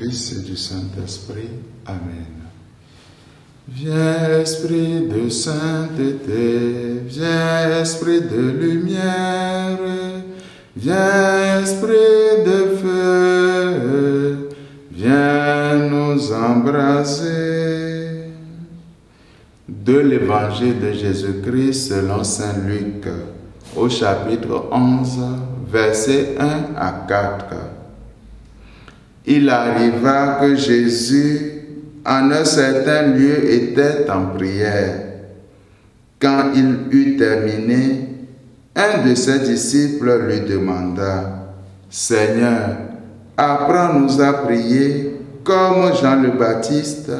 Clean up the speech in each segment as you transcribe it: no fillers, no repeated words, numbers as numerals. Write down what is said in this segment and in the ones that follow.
Fils et du Saint-Esprit. Amen. Viens Esprit de sainteté, viens Esprit de lumière, viens Esprit de feu, viens nous embraser. De l'Évangile de Jésus-Christ selon Saint Luc, au chapitre 11, versets 1 à 4. Il arriva que Jésus, en un certain lieu, était en prière. Quand il eut terminé, un de ses disciples lui demanda, « Seigneur, apprends-nous à prier comme Jean le Baptiste,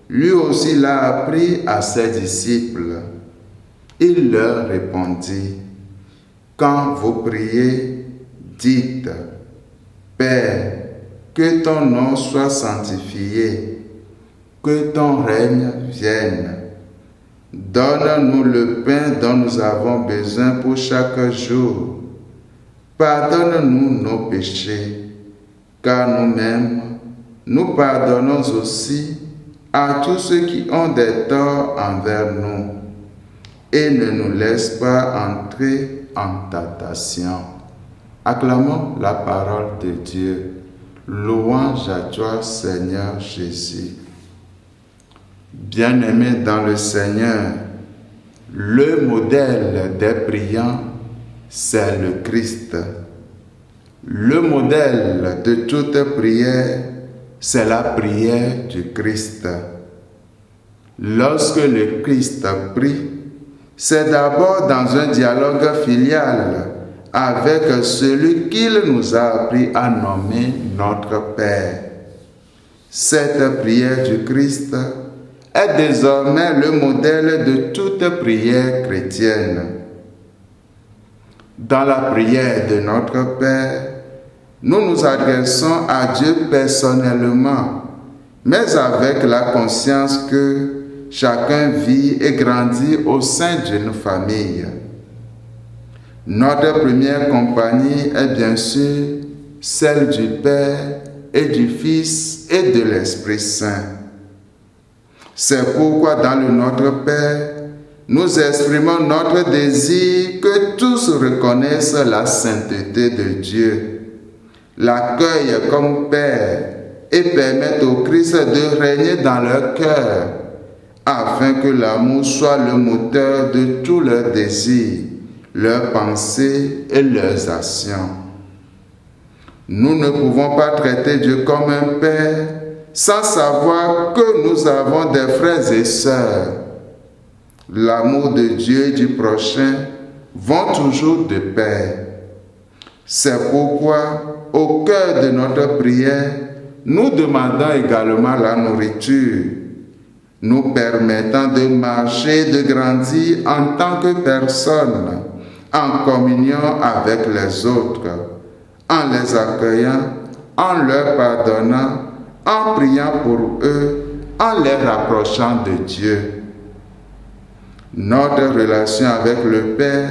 lui aussi l'a appris à ses disciples. » Il leur répondit, « Quand vous priez, dites, « Père, que ton nom soit sanctifié, que ton règne vienne. Donne-nous le pain dont nous avons besoin pour chaque jour. Pardonne-nous nos péchés, car nous-mêmes, nous pardonnons aussi à tous ceux qui ont des torts envers nous. Et ne nous laisse pas entrer en tentation. » Acclamons la parole de Dieu. Louange à toi, Seigneur Jésus. Bien-aimés dans le Seigneur, le modèle des priants, c'est le Christ. Le modèle de toute prière, c'est la prière du Christ. Lorsque le Christ prie, c'est d'abord dans un dialogue filial avec celui qu'il nous a appris à nommer notre Père. Cette prière du Christ est désormais le modèle de toute prière chrétienne. Dans la prière de notre Père, nous nous adressons à Dieu personnellement, mais avec la conscience que chacun vit et grandit au sein d'une famille. Notre première compagnie est bien sûr celle du Père et du Fils et de l'Esprit Saint. C'est pourquoi dans le Notre Père, nous exprimons notre désir que tous reconnaissent la sainteté de Dieu, l'accueillent comme Père et permettent au Christ de régner dans leur cœur, afin que l'amour soit le moteur de tous leurs désirs, leurs pensées et leurs actions. Nous ne pouvons pas traiter Dieu comme un Père sans savoir que nous avons des frères et sœurs. L'amour de Dieu et du prochain vont toujours de pair. C'est pourquoi, au cœur de notre prière, nous demandons également la nourriture, nous permettant de marcher, de grandir en tant que personne, en communion avec les autres, en les accueillant, en leur pardonnant, en priant pour eux, en les rapprochant de Dieu. Notre relation avec le Père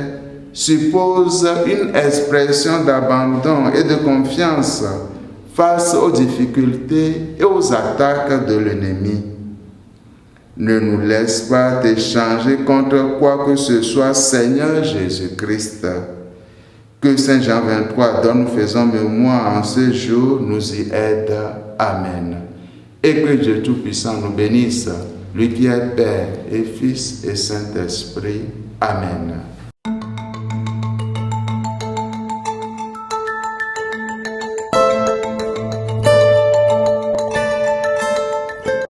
suppose une expression d'abandon et de confiance face aux difficultés et aux attaques de l'ennemi. Ne nous laisse pas t'échanger contre quoi que ce soit, Seigneur Jésus-Christ. Que Saint Jean 23, dont nous faisons mémoire en ce jour, nous y aide. Amen. Et que Dieu Tout-Puissant nous bénisse, lui qui est Père et Fils et Saint-Esprit. Amen.